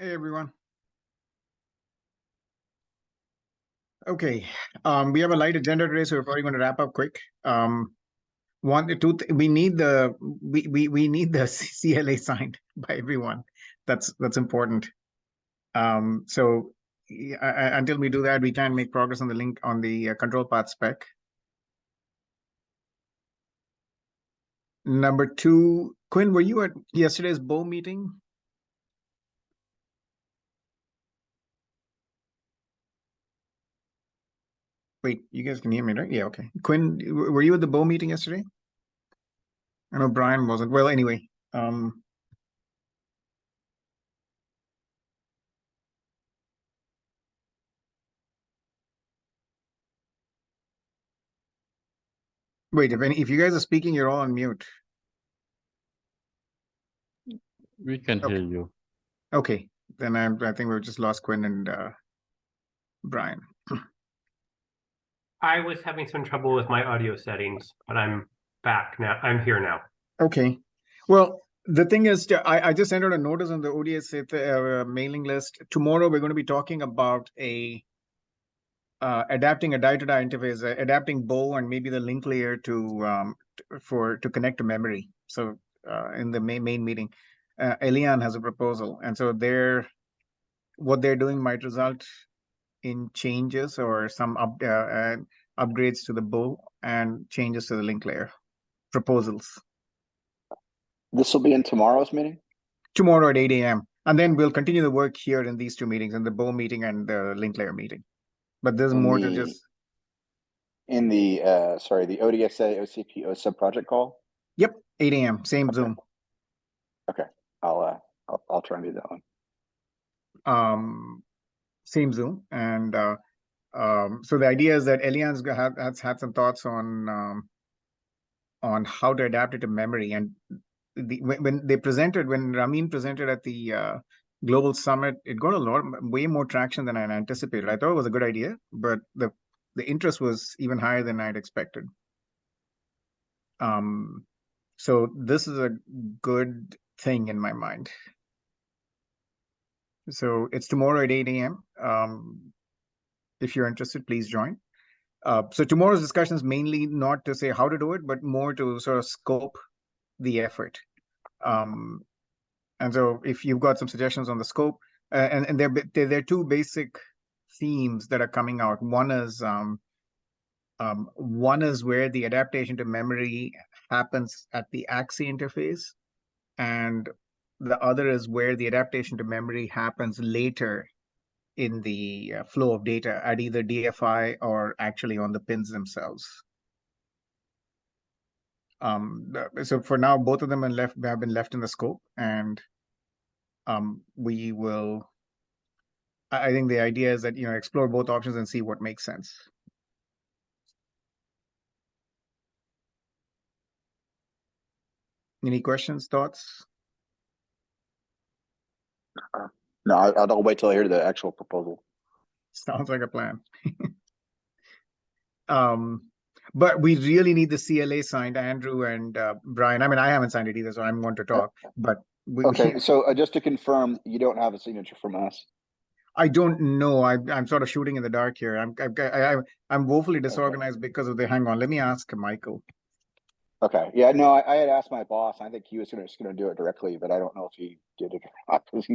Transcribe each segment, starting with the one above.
Hey everyone. Okay, we have a light agenda today, so we're probably going to wrap up quick. We need we need the CLA signed by everyone. That's important. So until we do that, we can't make progress on the link on the control path spec. Number two, Quinn, were you at yesterday's BOW meeting? Wait, you guys can hear me, right? Yeah, okay. Quinn, were you at the BOW meeting yesterday? I know Brian wasn't. Well, anyway, wait, if you guys are speaking, you're all on mute. We can hear you. Okay, then I think we've just lost Quinn and Brian. I was having some trouble with my audio settings, but I'm back now. I'm here now. Okay. Well, the thing is, I just entered a notice on the ODSA mailing list. Tomorrow we're going to be talking about adapting a die-to-die interface, adapting BOW and maybe the link layer to connect to memory. So in the main meeting, Elian has a proposal, and so what they're doing might result in changes or some upgrades to the BOW and changes to the link layer proposals. This will be in tomorrow's meeting? Tomorrow at 8 a.m. And then we'll continue the work here in these two meetings, in the BOW meeting and the link layer meeting. But there's more to just... In the, sorry, the ODSA OCP OSA project call? Yep, 8 a.m., same Zoom. Okay, I'll try and do that one. Same Zoom. And so the idea is that Elian's has had some thoughts on how to adapt it to memory. And when Ramin presented at the Global Summit, it got way more traction than I anticipated. I thought it was a good idea, but the interest was even higher than I'd expected. So this is a good thing in my mind. So it's tomorrow at 8 a.m. If you're interested, please join. So tomorrow's discussion is mainly not to say how to do it, but more to sort of scope the effort. And so if you've got some suggestions on the scope, and there are two basic themes that are coming out. One is where the adaptation to memory happens at the AXI interface, and the other is where the adaptation to memory happens later in the flow of data at either DFI or actually on the pins themselves. So for now, both of them have been left in the scope, and we will. I think the idea is that explore both options and see what makes sense. Any questions, thoughts? No, I'll wait till I hear the actual proposal. Sounds like a plan. But we really need the CLA signed, Andrew and Brian. I mean, I haven't signed it either, so I'm going to talk. But okay, so just to confirm, you don't have a signature from us. I don't know. I'm sort of shooting in the dark here. I'm woefully disorganized because of the. Hang on, let me ask Michael. Okay. Yeah. No, I had asked my boss. I think he was just going to do it directly, but I don't know if he did it or not because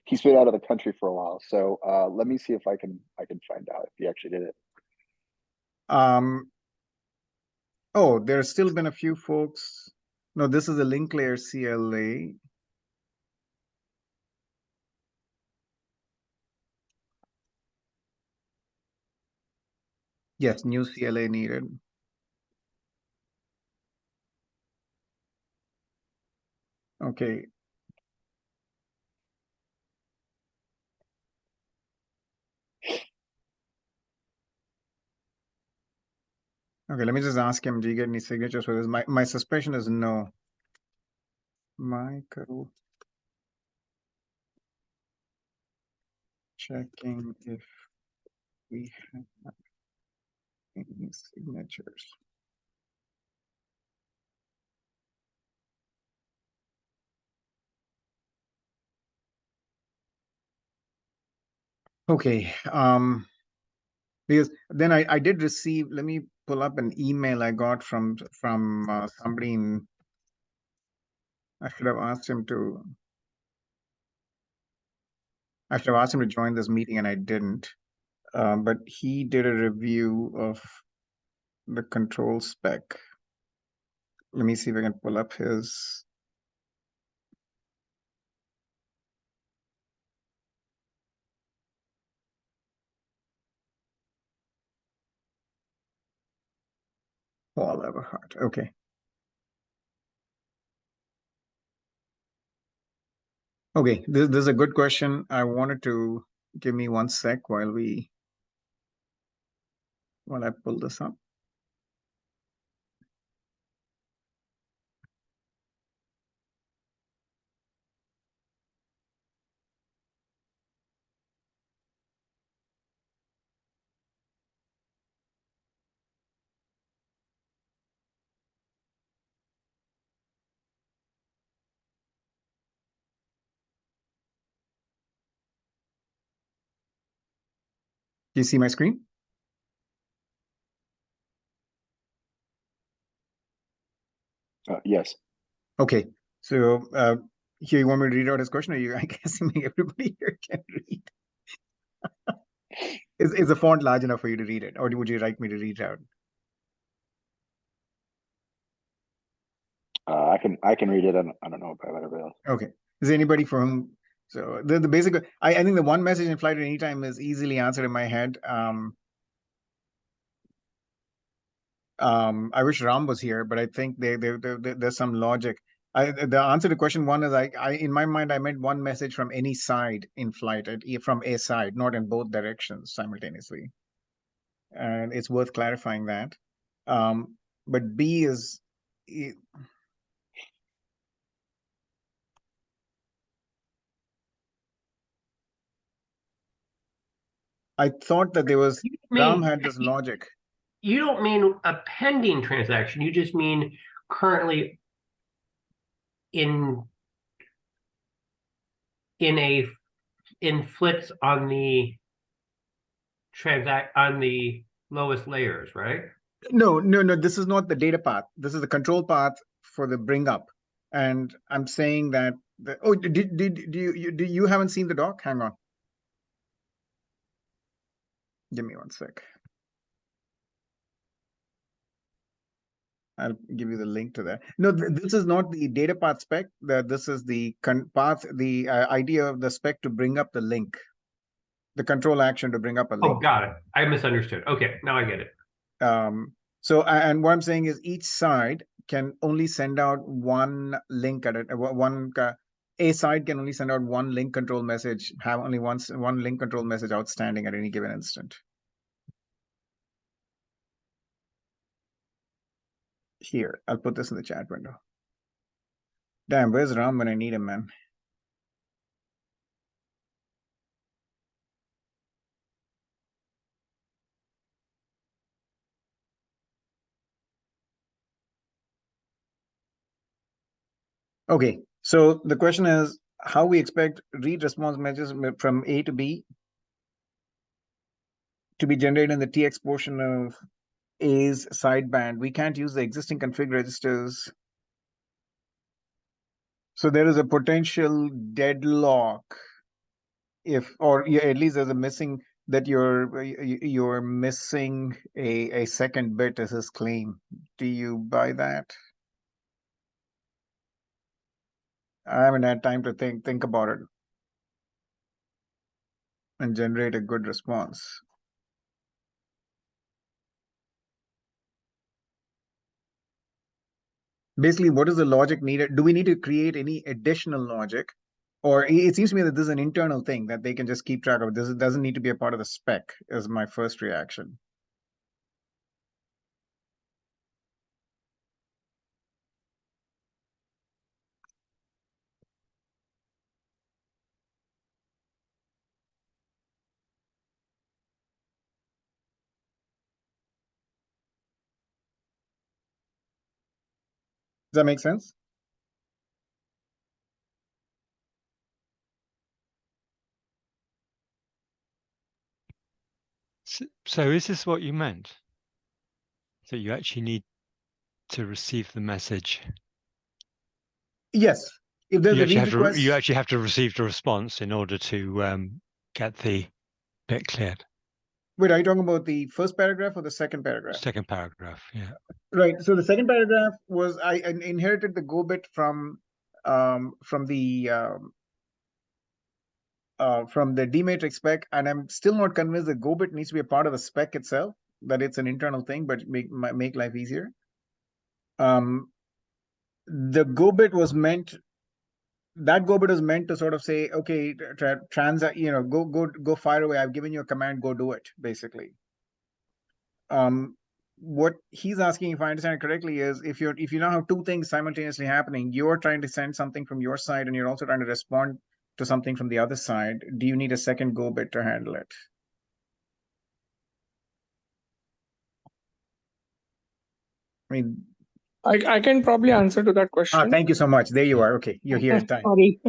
he's been out of the country for a while. So let me see if I can find out if he actually did it. Oh, there's still been a few folks. No, this is a link layer CLA. Yes, new CLA needed. Okay. Okay, let me just ask him, do you get any signatures for this? My suspicion is no. Michael. Checking if we have any signatures. Okay. Because then I did receive, let me pull up an email I got from somebody in, I should have asked him to, join this meeting and I didn't. But he did a review of the control spec. Let me see if I can pull up his. Paul Everhart. Okay. Okay, this is a good question. I wanted to give me one sec while I pull this up. Do you see my screen? Yes. Okay, so here you want me to read out his question, or you? I guess everybody here can read. Is the font large enough for you to read it, or would you like me to read out? I can read it. I don't know about everybody else. Okay. Is there anybody for whom? So the basic. I think the one message in flight at any time is easily answered in my head. I wish Ram was here, but I think there's some logic. The answer to question one is I in my mind I meant one message from any side in flight from a side, not in both directions simultaneously, and it's worth clarifying that. But B is. I thought that there was Ram had this logic. You don't mean a pending transaction. You just mean currently in flits on the lowest layers, right? No. This is not the data path. This is the control path for the bring up, and I'm saying that. Do you haven't seen the doc? Hang on. Give me one sec. I'll give you the link to that. No, this is not the data path spec. This is the path, the idea of the spec to bring up the link, the control action to bring up a link. Oh, got it. I misunderstood. Okay, now I get it. So, and what I'm saying is each side can only send out one link at it. A side can only send out one link control message, have only one link control message outstanding at any given instant. Here, I'll put this in the chat window. Damn, where's Ram when I need him, man? Okay, so the question is how we expect read response messages from A to B to be generated in the TX portion of A's sideband. We can't use the existing config registers. So there is a potential deadlock or at least there's a missing that you're missing a second bit as his claim. Do you buy that? I haven't had time to think about it and generate a good response. Basically, what is the logic needed? Do we need to create any additional logic? Or it seems to me that this is an internal thing that they can just keep track of. This doesn't need to be a part of the spec, is my first reaction. Does that make sense? So is this what you meant? That you actually need to receive the message? Yes. If there's You a read request, actually have to receive the response in order to get the bit cleared. wait, are you talking about the first paragraph or the second paragraph? Second paragraph, yeah. Right. So the second paragraph was I inherited the go bit from the dmatrix spec, and I'm still not convinced that go bit needs to be a part of the spec itself, that it's an internal thing, but make life easier. The go bit was meant, that go bit was meant to sort of say, okay, go fire away. I've given you a command, go do it, basically. What he's asking, if I understand it correctly, is if you now have two things simultaneously happening, you're trying to send something from your side and you're also trying to respond to something from the other side. Do you need a second go bit to handle it? I mean, I can probably answer to that question. thank you so much. There you are. Okay, you're here in time. Sorry.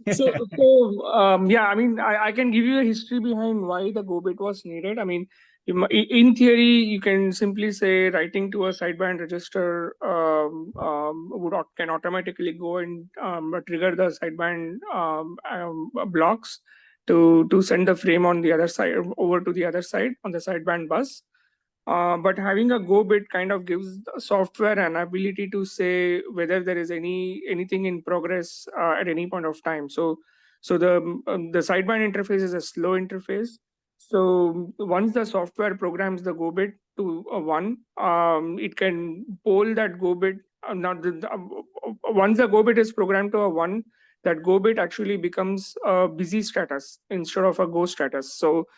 Yeah, I mean, I can give you a history behind why the go bit was needed. I mean, in theory, you can simply say writing to a sideband register can automatically go and trigger the sideband blocks to send the frame on the other side over to the other side on the sideband bus. But having a go bit kind of gives the software an ability to say whether there is anything in progress at any point of time. So the sideband interface is a slow interface. So once the software programs the go bit to a 1, it can poll that go bit. Once the go bit is programmed to a 1, that go bit actually becomes a busy status instead of a go status. So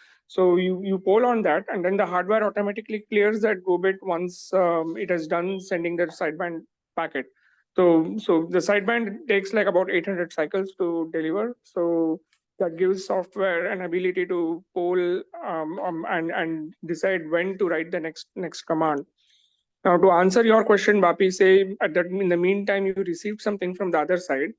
you poll on that, and then the hardware automatically clears that go bit once it has done sending the sideband packet. So the sideband takes like about 800 cycles to deliver. So that gives software an ability to poll and decide when to write the next command. Now, to answer your question, Bapi, say in the meantime you received something from the other side,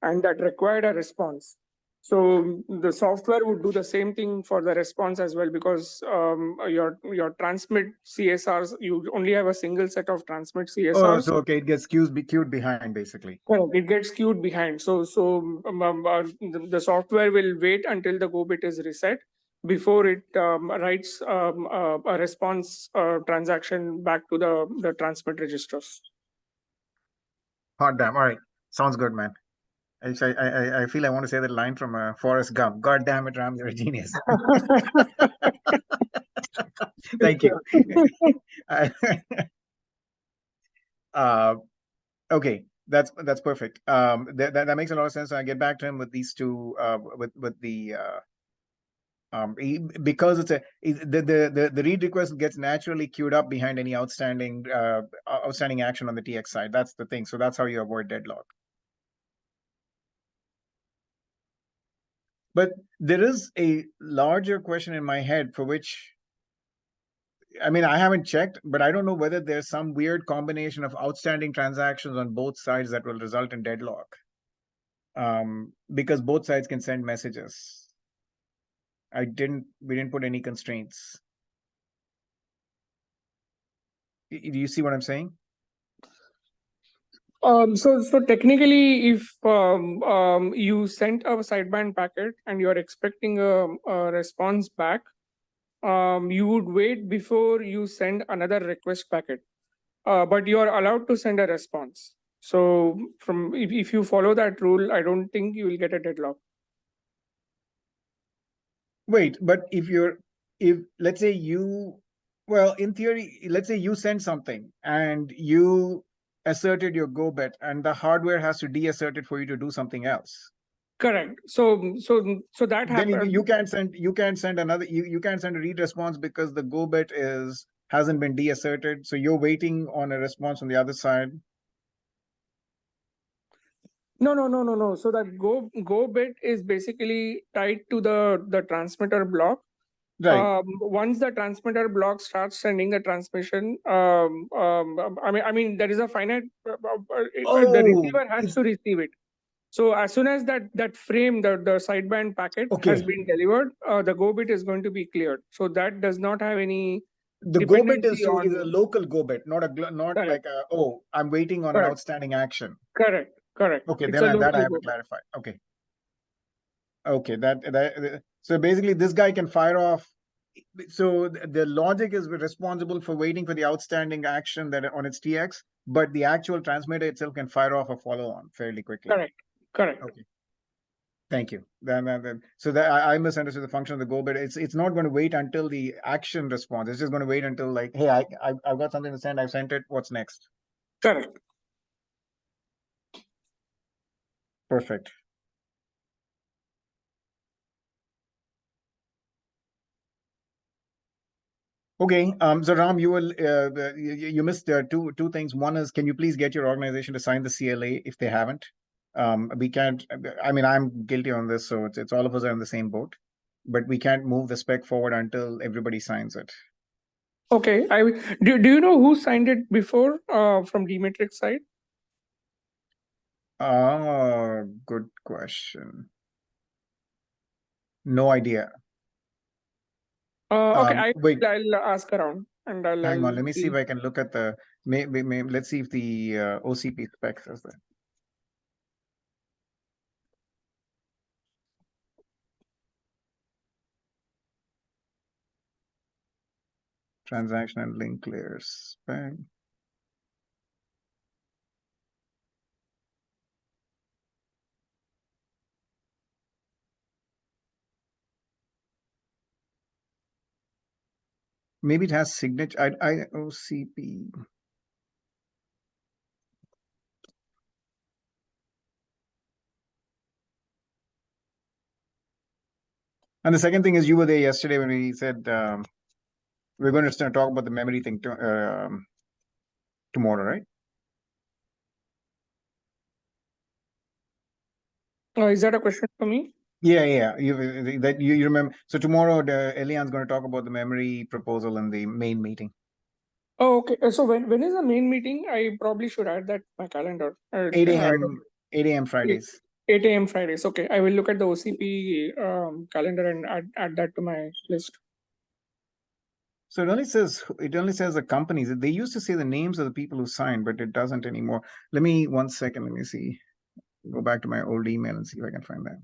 and that required a response. So the software would do the same thing for the response as well, because your transmit CSRs, you only have a single set of transmit CSRs. Oh, so okay, it gets queued behind, basically. Correct. It gets queued behind. So the software will wait until the go bit is reset before it writes a response transaction back to the transmit registers. Hot damn. All right, sounds good, man. I feel I want to say that line from Forrest Gump. God damn it, Ram, you're a genius. Thank you. Okay, that's perfect. That makes a lot of sense. I get back to him with these two, with the because it's the read request gets naturally queued up behind any outstanding action on the TX side. That's the thing. So that's how you avoid deadlock. But there is a larger question in my head for which, I mean, I haven't checked, but I don't know whether there's some weird combination of outstanding transactions on both sides that will result in deadlock. Because both sides can send messages. We didn't put any constraints. Do you see what I'm saying? So technically, if you sent a sideband packet and you're expecting a response back, you would wait before you send another request packet, but you are allowed to send a response. So if you follow that rule, I don't think you will get a deadlock. Wait, but if let's say in theory, let's say you send something and you asserted your go bit, and the hardware has to deassert it for you to do something else. Correct. So that happens. Then you can't send another. You can't send a read response because the go bit hasn't been deasserted. So you're waiting on a response on the other side. No. So that go bit is basically tied to the transmitter block. Right. Once the transmitter block starts sending the transmission, I mean there is a finite. The receiver has to receive it. So as soon as that frame, the sideband packet has Okay. been delivered, the go bit is going to be cleared. So that does not have any The go bit dependency is a on. local go bit, not Correct. like oh, I'm waiting on an Correct. outstanding action. Correct. Okay, It's then a that I local have go to bit. clarify. Okay. Okay, so basically this guy can fire off. So the logic is responsible for waiting for the outstanding action that on its TX, but the actual transmitter itself can fire off a follow on fairly quickly. Correct. Okay. Thank you. So that I misunderstood the function of the go bit. It's not going to wait until the action response. It's just going to wait until like, hey, I've got something to send. I've sent it. What's next? Correct. Perfect. Okay. So Ram, you will you missed two things. One is, can you please get your organization to sign the CLA if they haven't? We can't. I mean, I'm guilty on this, so it's all of us are in the same boat. But we can't move the spec forward until everybody signs it. Okay. Do you know who signed it before from D-Matrix side? Good question. No idea. Okay, Wait, I'll ask around and I'll hang on. Let me see see. if I can look at the. Maybe let's see if the OCP spec says that. Transaction and link layers spec. Maybe it has signature. OCP. And the second thing is, you were there yesterday when we said we're going to start talk about the memory thing tomorrow, right? Is that a question for me? Yeah. You remember. So tomorrow, Elian's going to talk about the memory proposal in the main meeting. Oh, okay. So when is the main meeting? I probably should add that to my calendar. 8 a.m. Fridays. 8 a.m. Fridays. Okay, I will look at the OCP calendar and add that to my list. So it only says the companies. They used to say the names of the people who signed, but it doesn't anymore. Let me 1 second. Let me see. Go back to my old email and see if I can find that.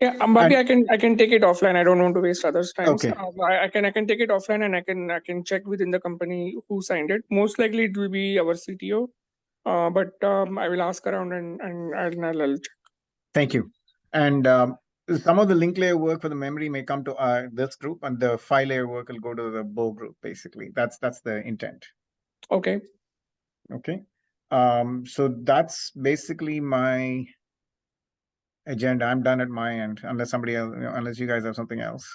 Yeah, Bhakti, I can take it offline. I don't want to waste others' time. Okay. I can take it offline and I can check within the company who signed it. Most likely it will be our CTO. But I will ask around and I'll check. Thank you. And some of the link layer work for the memory may come to this group, and the file layer work will go to the Bo group. Basically, that's the intent. Okay. Okay. So that's basically my agenda. I'm done at my end, unless somebody else, unless you guys have something else.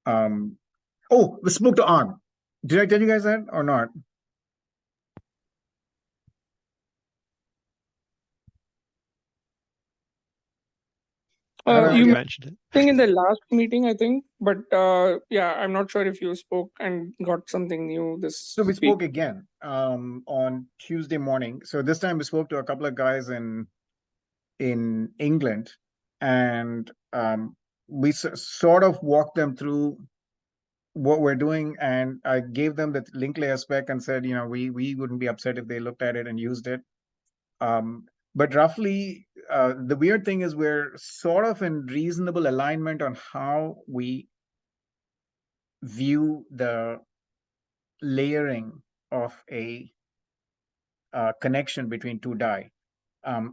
Oh, we spoke to An. Did I tell you guys that or not? You You mentioned it. think in the last meeting, I think, but yeah, I'm not sure if you spoke and got something new this So we week. spoke again on Tuesday morning. So this time we spoke to a couple of guys in England, and we sort of walked them through what we're doing, and I gave them the link layer spec and said, we wouldn't be upset if they looked at it and used it. But roughly, the weird thing is we're sort of in reasonable alignment on how we view the layering of a connection between two die.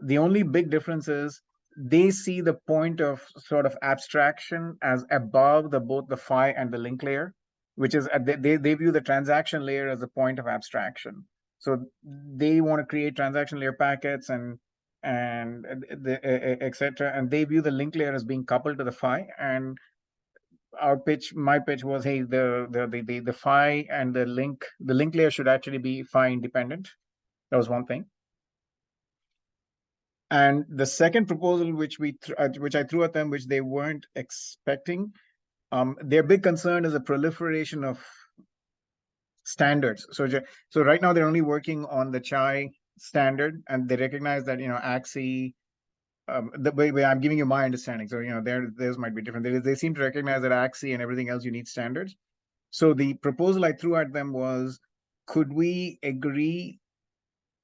The only big difference is they see the point of sort of abstraction as above both the phi and the link layer, which is they view the transaction layer as a point of abstraction. So they want to create transaction layer packets and etc. And they view the link layer as being coupled to the phi. And my pitch was, hey, the phi and the link layer should actually be phi independent. That was one thing. And the second proposal, which I threw at them, which they weren't expecting, their big concern is the proliferation of standards. So right now they're only working on the chai standard, and they recognize that, AXI, the way I'm giving you my understanding. So, theirs might be different. They seem to recognize that AXI and everything else, you need standards. So the proposal I threw at them was, could we agree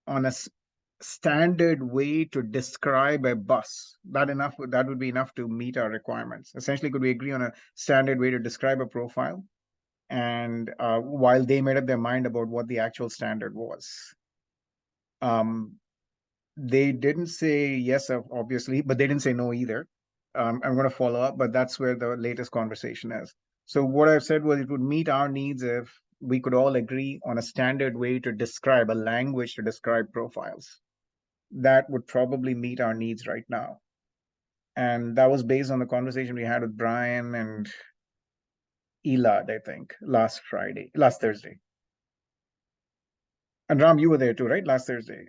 on a standard way to describe a bus? That would be enough to meet our requirements. Essentially, could we agree on a standard way to describe a profile? And while they made up their mind about what the actual standard was. They didn't say yes, obviously, but they didn't say no either. I'm going to follow up, but that's where the latest conversation is. So what I've said was, it would meet our needs if we could all agree on a standard way to describe, a language to describe profiles. That would probably meet our needs right now. And that was based on the conversation we had with Brian and Elad, I think, last Thursday. And Ram, you were there too, right? Last Thursday.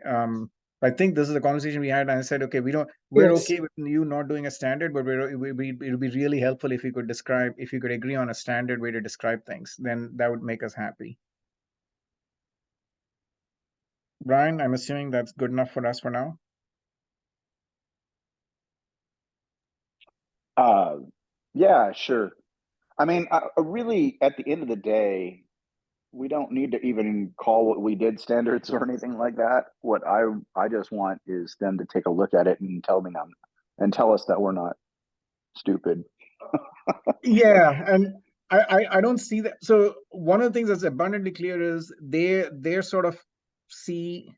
I think this is the conversation we had, and I said, okay, we're Yes. okay with you not doing a standard, but it'll be really helpful if you could agree on a standard way to describe things. Then that would make us happy. Brian, I'm assuming that's good enough for us for now. Yeah, sure. I mean, really, at the end of the day, we don't need to even call what we did standards or anything like that. What I just want is them to take a look at it and tell us that we're not stupid. Yeah, and I don't see that. So one of the things that's abundantly clear is they're sort of see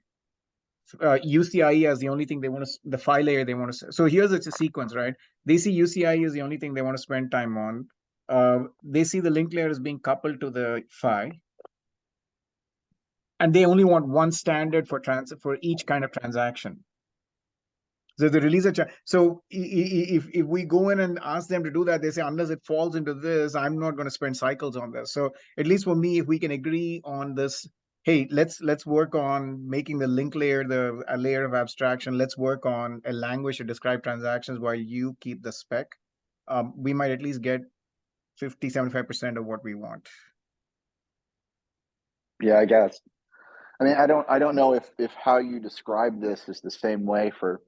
UCIe as the only thing they want to, the phi layer they want to. So here's it's a sequence, right? They see UCIe as the only thing they want to spend time on. They see the link layer as being coupled to the phi, and they only want one standard for each kind of transaction. So the release so if we go in and ask them to do that, they say, unless it falls into this, I'm not going to spend cycles on this. So at least for me, if we can agree on this, hey, let's work on making the link layer a layer of abstraction. Let's work on a language to describe transactions while you keep the spec. We might at least get 50-75% of what we want. Yeah, I guess. I mean, I don't know if how you describe this is the same way for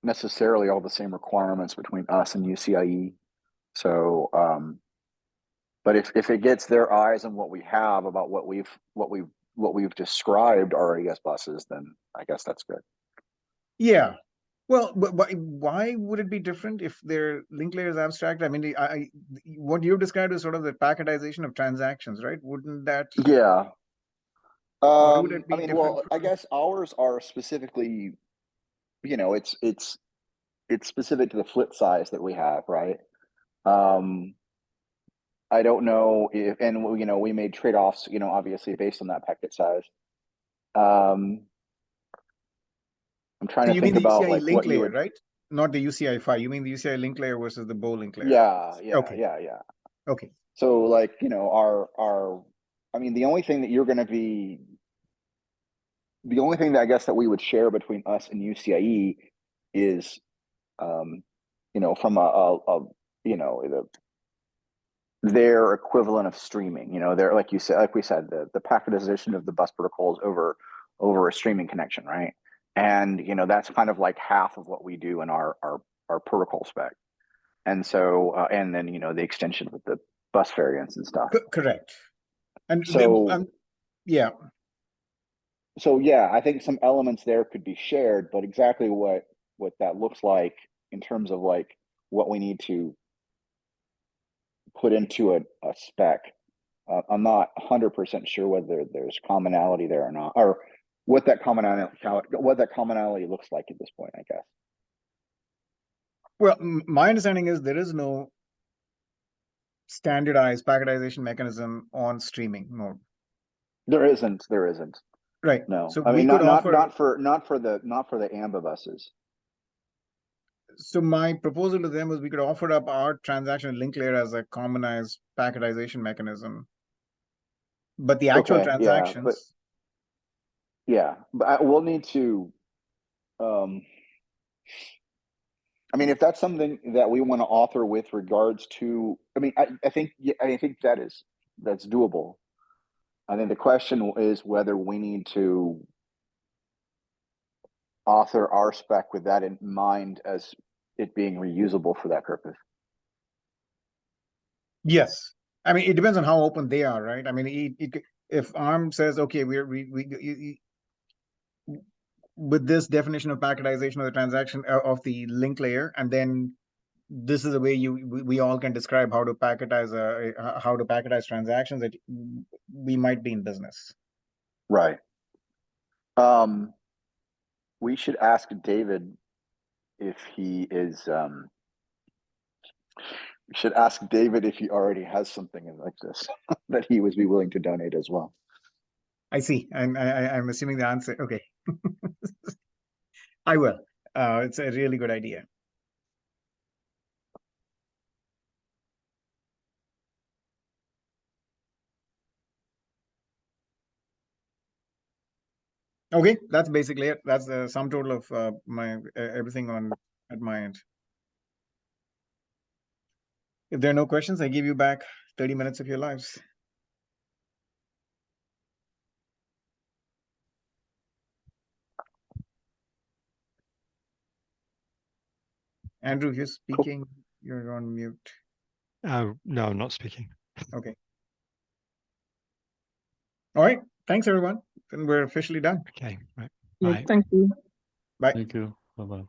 necessarily all the same requirements between us and UCIe. So, but if it gets their eyes on what we have about what we've described our AES buses, then I guess that's good. Yeah. Well, but why would it be different if their link layer is abstract? I mean, what you've described is sort of the packetization of transactions, right? Wouldn't that? Yeah. Why would it be I mean, different well, I guess ours are specifically, it's specific to the flip size that we have, right? I don't know if, and we made trade-offs, obviously based on that packet size. I'm trying So to you mean think the about UCI like link what you layer, would. right? Not the UCI phi. You mean the UCI link layer versus the bow link layer? Yeah, Okay. yeah. Okay. So like, I mean, the only thing that I guess that we would share between us and UCIe is, from their equivalent of streaming, their, like we said, the packetization of the bus protocols over a streaming connection, right? And, that's kind of like half of what we do in our protocol spec. And so, and then, the extension with the bus variants and stuff. Correct. And so, yeah. So yeah, I think some elements there could be shared, but exactly what that looks like in terms of like what we need to put into a spec, I'm not 100% sure whether there's commonality there or not, or what that commonality looks like at this point, I guess. Well, my understanding is there is no standardized packetization mechanism on streaming mode. There isn't. Right. No, So I mean, we could not offer not for the AMBA buses. So my proposal to them was we could offer up our transaction link layer as a commonized packetization mechanism. But the actual transactions. But we'll need to, I mean, if that's something that we want to author with regards to, I mean, I think that's doable. I think the question is whether we need to author our spec with that in mind as it being reusable for that purpose. Yes. I mean, it depends on how open they are, right? I mean, if ARM says, okay, with this definition of packetization of the transaction of the link layer, and then this is the way we all can describe how to packetize transactions, that we might be in business. Right. We should ask David if he is, we should ask David if he already has something like this that he would be willing to donate as well. I see. I'm assuming the answer. Okay. I will. It's a really good idea. Okay, that's basically it. That's the sum total of my everything at my end. If there are no questions, I give you back 30 minutes of your lives. Andrew, if you're speaking, you're on mute. No, I'm not speaking. Okay. All right. Thanks, everyone. Then we're officially done. Okay, right. Yeah, Bye. thank you. Bye. Thank you. Bye-bye.